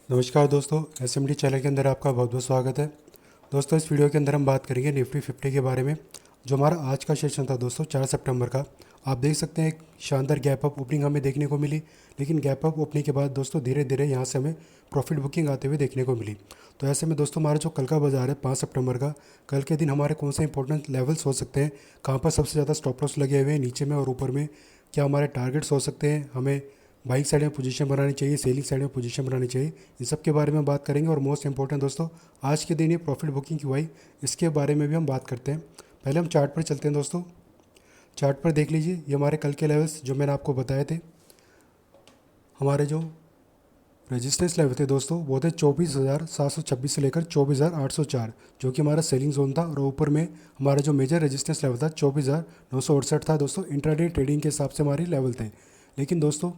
नमस्कार दोस्तों, SMD channel के अंदर आपका बहुत बहुत स्वागत है। दोस्तों, इस वीडियो के अंदर हम बात करेंगे निफ्टी 50 के बारे में। जो हमारा आज का सेशन था दोस्तों 4 सितंबर का, आप देख सकते हैं एक शानदार गैप अप ओपनिंग हमें देखने को मिली। लेकिन गैप अप ओपनिंग के बाद दोस्तों धीरे धीरे यहाँ से हमें प्रॉफिट बुकिंग आते हुए देखने को मिली। तो ऐसे में दोस्तों हमारा जो कल का बाजार है 5 सितंबर का, कल के दिन हमारे कौन से इंपॉर्टेंट लेवल्स हो सकते हैं, कहाँ पर सबसे ज़्यादा स्टॉप लॉस लगे हुए हैं नीचे में और ऊपर में, क्या हमारे टारगेट्स हो सकते हैं, हमें बाइंग साइड में पोजीशन बनानी चाहिए, सेलिंग साइड में पोजीशन बनानी चाहिए, इन सब के बारे में बात करेंगे। और मोस्ट इंपॉर्टेंट दोस्तों, आज के दिन ये प्रॉफिट बुकिंग क्यों आई, इसके बारे में भी हम बात करते हैं। पहले हम चार्ट पर चलते हैं दोस्तों। चार्ट पर देख लीजिए, ये हमारे कल के लेवल्स जो मैंने आपको बताए थे। हमारे जो रेजिस्टेंस लेवल थे दोस्तों वो थे 24,726 से लेकर 24,804, जो कि हमारा सेलिंग जोन था। और ऊपर में हमारा जो मेजर रेजिस्टेंस लेवल था 24,968 था दोस्तों। इंट्राडे ट्रेडिंग के हिसाब से हमारे लेवल थे। लेकिन दोस्तों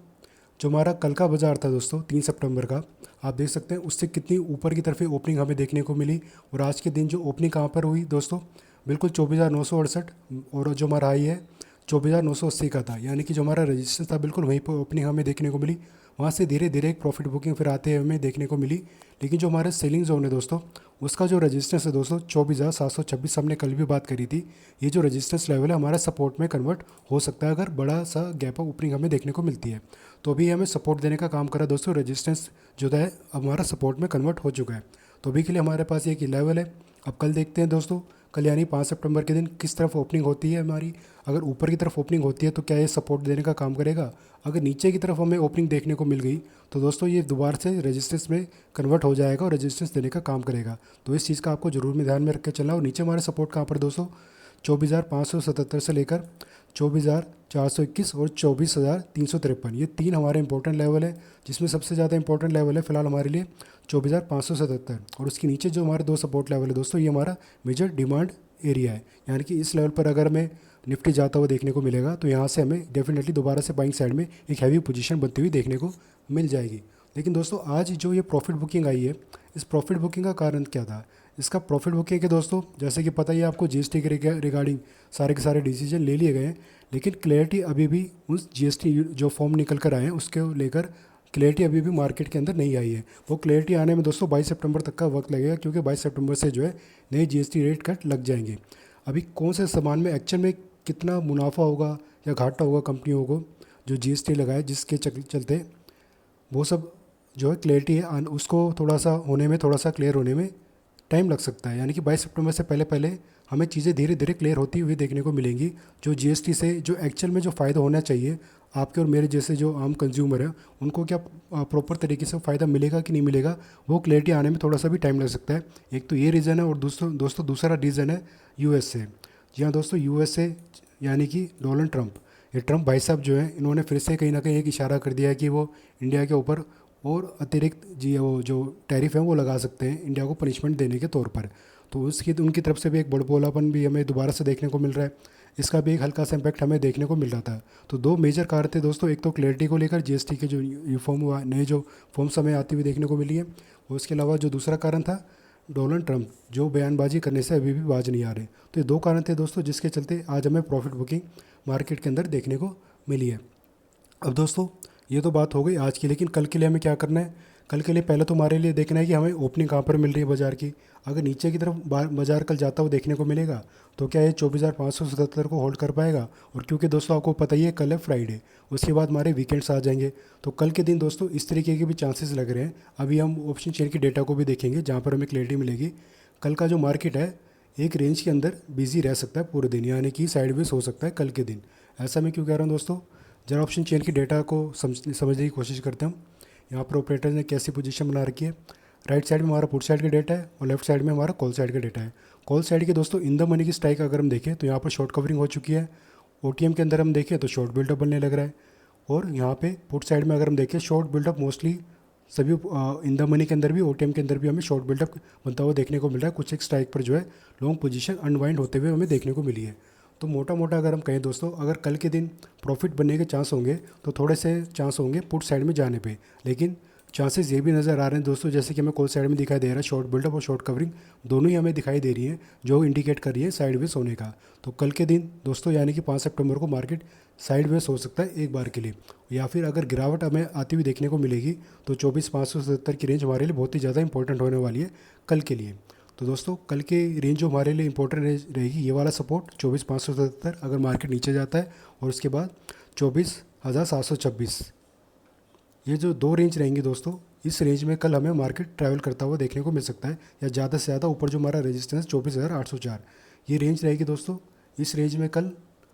जो हमारा कल का बाजार था दोस्तों 3 सितंबर का, आप देख सकते हैं उससे कितनी ऊपर की तरफ ओपनिंग हमें देखने को मिली। और आज के दिन जो ओपनिंग कहाँ पर हुई दोस्तों, बिल्कुल 24,968, और जो हमारा हाई है 24,980 का था। यानी कि जो हमारा रजिस्टेंस था बिल्कुल वहीं पर ओपनिंग हमें देखने को मिली। वहाँ से धीरे धीरे एक प्रॉफिट बुकिंग फिर आते हुए हमें देखने को मिली। लेकिन जो हमारे सेलिंग जोन है दोस्तों, उसका जो रजिस्टेंस है दोस्तों 24,726, हमने कल भी बात करी थी। ये जो रजिस्टेंस लेवल है हमारा सपोर्ट में कन्वर्ट हो सकता है अगर बड़ा सा गैप अप ओपनिंग हमें देखने को मिलती है। तो अभी हमें सपोर्ट देने का काम करा दोस्तों। रजिस्टेंस जो है हमारा सपोर्ट में कन्वर्ट हो चुका है। तो अभी के लिए हमारे पास एक लेवल है। अब कल देखते हैं दोस्तों, कल यानी 5 सितंबर के दिन किस तरफ ओपनिंग होती है हमारी। अगर ऊपर की तरफ ओपनिंग होती है तो क्या ये सपोर्ट देने का काम करेगा। अगर नीचे की तरफ हमें ओपनिंग देखने को मिल गई तो दोस्तों ये दोबारा से रेजिस्टेंस में कन्वर्ट हो जाएगा और रेजिस्टेंस देने का काम करेगा। तो इस चीज़ का आपको जरूर में ध्यान में रख के चलना। और नीचे हमारे सपोर्ट कहाँ पर दोस्तों, 24,577 से लेकर 24,421 और 24,353, ये तीन हमारे इंपॉर्टेंट लेवल है। जिसमें सबसे ज़्यादा इंपॉर्टेंट लेवल है फिलहाल हमारे लिए 24,577। और उसके नीचे जो हमारे दो सपोर्ट लेवल है दोस्तों, ये हमारा मेजर डिमांड एरिया है। यानी कि इस लेवल पर अगर हमें निफ्टी जाता हुआ देखने को मिलेगा तो यहाँ से हमें डेफिनेटली दोबारा से बाइंग साइड में एक हैवी पोजीशन बनती हुई देखने को मिल जाएगी। लेकिन दोस्तों आज जो ये प्रॉफिट बुकिंग आई है, इस प्रॉफिट बुकिंग का कारण क्या था। इसका प्रॉफिट बुकिंग के दोस्तों जैसे कि पता ही है आपको, जीएसटी के रिगार्डिंग सारे के सारे डिसीजन ले लिए गए हैं। लेकिन क्लैरिटी अभी भी उस जीएसटी जो फॉर्म निकल कर आए हैं उसके लेकर क्लैरिटी अभी भी मार्केट के अंदर नहीं आई है। वो क्लैरिटी आने में दोस्तों 22 सितंबर तक का वक्त लगेगा, क्योंकि 22 सितंबर से जो है नए जीएसटी रेट कट लग जाएंगे। अभी कौन से सामान में एक्चुअल में कितना मुनाफा होगा या घाटा होगा कंपनियों को जो जीएसटी लगाए, जिसके चलते वो सब जो है क्लैरिटी है उसको थोड़ा सा होने में, थोड़ा सा क्लियर होने में टाइम लग सकता है। यानी कि 22 सितंबर से पहले पहले हमें चीज़ें धीरे धीरे क्लियर होती हुई देखने को मिलेंगी। जो जीएसटी से जो एक्चुअल में जो फ़ायदा होना चाहिए आपके और मेरे जैसे जो आम कंज्यूमर है, उनको क्या प्रॉपर तरीके से फ़ायदा मिलेगा कि नहीं मिलेगा, वो क्लैरिटी आने में थोड़ा सा भी टाइम लग सकता है। एक तो ये रीज़न है। और दोस्तों दूसरा रीज़न है यूएसए। जी हाँ दोस्तों, यूएसए यानी कि डोनाल्ड ट्रंप। ये ट्रंप भाई साहब जो हैं, इन्होंने फिर से कहीं ना कहीं एक इशारा कर दिया है कि वो इंडिया के ऊपर और अतिरिक्त जी वो जो टैरिफ है वो लगा सकते हैं इंडिया को पनिशमेंट देने के तौर पर। तो उसकी उनकी तरफ से भी एक बड़बोलापन भी हमें दोबारा से देखने को मिल रहा है। इसका भी एक हल्का सा इम्पैक्ट हमें देखने को मिल रहा था। तो दो मेजर कारण थे दोस्तों, एक तो क्लैरिटी को लेकर जीएसटी के जो यूनिफॉर्म नए जो फॉर्म्स हमें आती हुई देखने को मिली है, और उसके अलावा जो दूसरा कारण था डोनाल्ड ट्रंप जो बयानबाजी करने से अभी भी बाज नहीं आ रहे। तो ये दो कारण थे दोस्तों जिसके चलते आज हमें प्रॉफिट बुकिंग मार्केट के अंदर देखने को मिली है। अब दोस्तों ये तो बात हो गई आज की, लेकिन कल के लिए हमें क्या करना है। कल के लिए पहले तो हमारे लिए देखना है कि हमें ओपनिंग कहाँ पर मिल रही है बाज़ार की। अगर नीचे की तरफ बाज़ार कल जाता हुआ देखने को मिलेगा तो क्या ये 24,577 को होल्ड कर पाएगा। और क्योंकि दोस्तों आपको पता ही है कल है फ्राइडे, उसके बाद हमारे वीकेंड्स आ जाएंगे। तो कल के दिन दोस्तों इस तरीके के भी चांसेस लग रहे हैं। अभी हम ऑप्शन चेन की डेटा को भी देखेंगे जहाँ पर हमें क्लियरिटी मिलेगी। कल का जो मार्केट है एक रेंज के अंदर बिजी रह सकता है पूरे दिन, यानी कि साइडवेज हो सकता है कल के दिन। ऐसा मैं क्यों कह रहा हूँ दोस्तों, जरा ऑप्शन चेन की डेटा को समझने की कोशिश करते हैं हम। यहाँ पर ऑपरेटर ने कैसी पोजीशन बना रखी है। राइट साइड में हमारा पुट साइड का डेटा है और लेफ्ट साइड में हमारा कॉल साइड का डेटा है। कॉल साइड के दोस्तों इन द मनी की स्ट्राइक अगर हम देखें तो यहाँ पर शॉर्ट कवरिंग हो चुकी है। ओटीएम के अंदर हम देखें तो शॉर्ट बिल्डअप बनने लग रहा है। और यहाँ पे पुट साइड में अगर हम देखें शॉर्ट बिल्डअप मोस्टली सभी इन द मनी के अंदर भी, ओटीएम के अंदर भी हमें शॉर्ट बिल्डअप बनता हुआ देखने को मिल रहा है। कुछ एक स्ट्राइक पर जो है लॉन्ग पोजीशन अनवाइंड होते हुए हमें देखने को मिली है। तो मोटा मोटा अगर हम कहें दोस्तों, अगर कल के दिन प्रॉफिट बनने के चांस होंगे तो थोड़े से चांस होंगे पुट साइड में जाने पे। लेकिन चांसेस ये भी नज़र आ रहे हैं दोस्तों, जैसे कि हमें कॉल साइड में दिखाई दे रहा है शॉर्ट बिल्डअप और शॉर्ट कवरिंग दोनों ही हमें दिखाई दे रही है, जो इंडिकेट कर रही है साइडवेज होने का। तो कल के दिन दोस्तों यानी कि 5 सितंबर को मार्केट साइडवेज हो सकता है एक बार के लिए, या फिर अगर गिरावट हमें आती हुई देखने को मिलेगी तो 24,577 की रेंज हमारे लिए बहुत ही ज़्यादा इंपॉर्टेंट होने वाली है कल के लिए। तो दोस्तों कल की रेंज जो हमारे लिए इंपॉर्टेंट रहेगी ये वाला सपोर्ट 24,577 अगर मार्केट नीचे जाता है, और उसके बाद 24,726, ये जो दो रेंज रहेंगी दोस्तों, इस रेंज में कल हमें मार्केट ट्रैवल करता हुआ देखने को मिल सकता है, या ज़्यादा से ज़्यादा ऊपर जो हमारा रेजिस्टेंस 24,804 ये रेंज रहेगी दोस्तों। इस रेंज में कल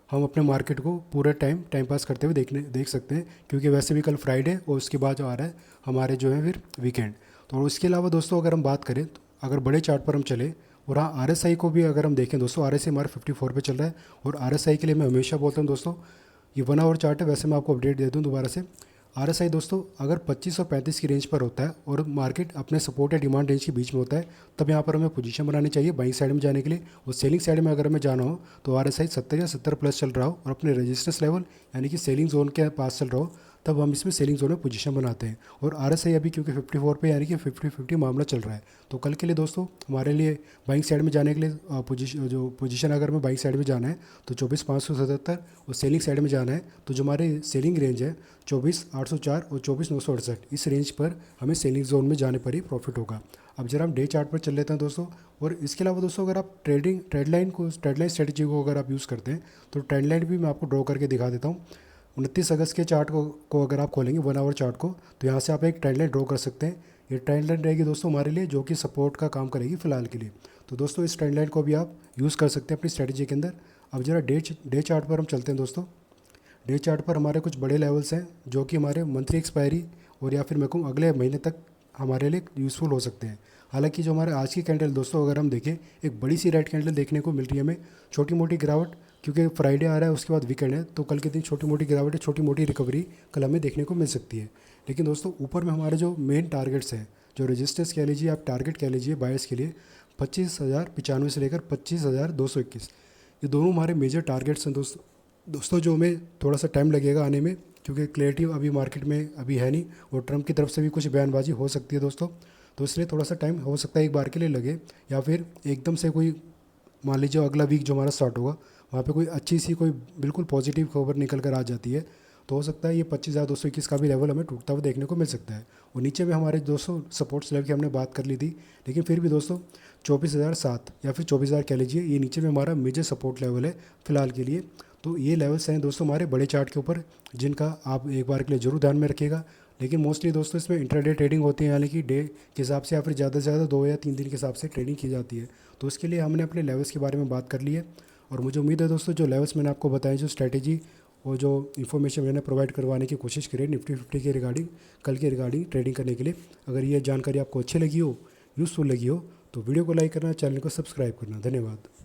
हम अपने मार्केट को पूरा टाइम पास करते हुए देख सकते हैं, क्योंकि वैसे भी कल फ्राइडे और उसके बाद जो आ रहा है हमारे जो है फिर वीकेंड। तो उसके अलावा दोस्तों अगर हम बात करें तो अगर बड़े चार्ट पर हम चले, और हाँ RSI को भी अगर हम देखें दोस्तों, RSI हमारा 54 पे चल रहा है, और RSI के लिए मैं हमेशा बोलता हूँ दोस्तों ये 1 आवर चार्ट है, वैसे मैं आपको अपडेट दे दूँ दोबारा से। RSI दोस्तों अगर 25 और 35 की रेंज पर होता है और मार्केट अपने सपोर्ट या डिमांड रेंज के बीच में होता है, तब यहाँ पर हमें पोजीशन बनानी चाहिए बाइंग साइड में जाने के लिए। और सेलिंग साइड में अगर हमें जाना हो तो RSI 70 या 70 प्लस चल रहा हो और अपने रेजिस्टेंस लेवल यानी कि सेलिंग जोन के पास चल रहा हो, तब हम इसमें सेलिंग जोन में पोजीशन बनाते हैं। और RSI अभी क्योंकि 54 पे यानी कि 50-50 मामला चल रहा है, तो कल के लिए दोस्तों हमारे लिए बाइंग साइड में जाने के लिए पोजीशन अगर हमें बाइंग साइड में जाना है तो 24,577, और सेलिंग साइड में जाना है तो जो हमारे सेलिंग रेंज है 24,804 और 24,968, इस रेंज पर हमें सेलिंग जोन में जाने पर ही प्रॉफिट होगा। अब जरा हम डे चार्ट पर चल लेते हैं दोस्तों। और इसके अलावा दोस्तों अगर आप ट्रेड लाइन स्ट्रेटजी को अगर आप यूज़ करते हैं तो ट्रेंड लाइन भी मैं आपको ड्रॉ करके दिखा देता हूँ। 29 अगस्त के चार्ट को अगर आप खोलेंगे 1 आवर चार्ट को, तो यहाँ से आप एक ट्रेंड लाइन ड्रॉ कर सकते हैं। ये ट्रेंड लाइन रहेगी दोस्तों हमारे लिए, जो कि सपोर्ट का काम करेगी फिलहाल के लिए। तो दोस्तों इस ट्रेंड लाइन को भी आप यूज़ कर सकते हैं अपनी स्ट्रेटजी के अंदर। अब जरा डे चार्ट पर हम चलते हैं दोस्तों। डे चार्ट पर हमारे कुछ बड़े लेवल्स हैं जो कि हमारे मंथली एक्सपायरी और या फिर मैं कहूँ अगले महीने तक हमारे लिए यूज़फुल हो सकते हैं। हालांकि जो हमारे आज की कैंडल दोस्तों अगर हम देखें, एक बड़ी सी रेड कैंडल देखने को मिल रही है हमें, छोटी मोटी गिरावट, क्योंकि फ्राइडे आ रहा है उसके बाद वीकेंड है, तो कल के दिन छोटी मोटी गिरावट है, छोटी मोटी रिकवरी कल हमें देखने को मिल सकती है। लेकिन दोस्तों ऊपर में हमारे जो मेन टारगेट्स हैं, जो रजिस्टर्स कह लीजिए आप टारगेट कह लीजिए बायर्स के लिए, 25,095 से लेकर 25,221, ये दोनों हमारे मेजर टारगेट्स हैं दोस्तों जो हमें थोड़ा सा टाइम लगेगा आने में, क्योंकि क्लैरिटी अभी मार्केट में अभी है नहीं, और ट्रम्प की तरफ से भी कुछ बयानबाजी हो सकती है दोस्तों, तो इसलिए थोड़ा सा टाइम हो सकता है एक बार के लिए लगे, या फिर एकदम से कोई मान लीजिए अगला वीक जो हमारा स्टार्ट होगा वहाँ पे कोई अच्छी सी कोई बिल्कुल पॉजिटिव खबर निकल कर आ जाती है, तो हो सकता है ये 25,221 का भी लेवल हमें टूटता हुआ देखने को मिल सकता है। और नीचे में हमारे दोस्तों सपोर्ट्स लेवल की हमने बात कर ली थी, लेकिन फिर भी दोस्तों 24,007 या फिर 24,000 कह लीजिए, ये नीचे में हमारा मेजर सपोर्ट लेवल है फिलहाल के लिए। तो ये लेवल्स हैं दोस्तों हमारे बड़े चार्ट के ऊपर, जिनका आप एक बार के लिए ज़रूर ध्यान में रखिएगा। लेकिन मोस्टली दोस्तों इसमें इंट्राडे ट्रेडिंग होती है, यानी कि डे के हिसाब से या फिर ज़्यादा से ज़्यादा 2 या 3 दिन के हिसाब से ट्रेडिंग की जाती है। तो उसके लिए हमने अपने लेवल्स के बारे में बात कर ली है, और मुझे उम्मीद है दोस्तों जो लेवल्स मैंने आपको बताए, जो स्ट्रैटेजी और जो इन्फॉर्मेशन मैंने प्रोवाइड करवाने की कोशिश करी निफ्टी 50 के रिगार्डिंग, कल के रिगार्डिंग ट्रेडिंग करने के लिए, अगर ये जानकारी आपको अच्छी लगी हो, यूज़फुल लगी हो, तो वीडियो को लाइक करना, चैनल को सब्सक्राइब करना। धन्यवाद।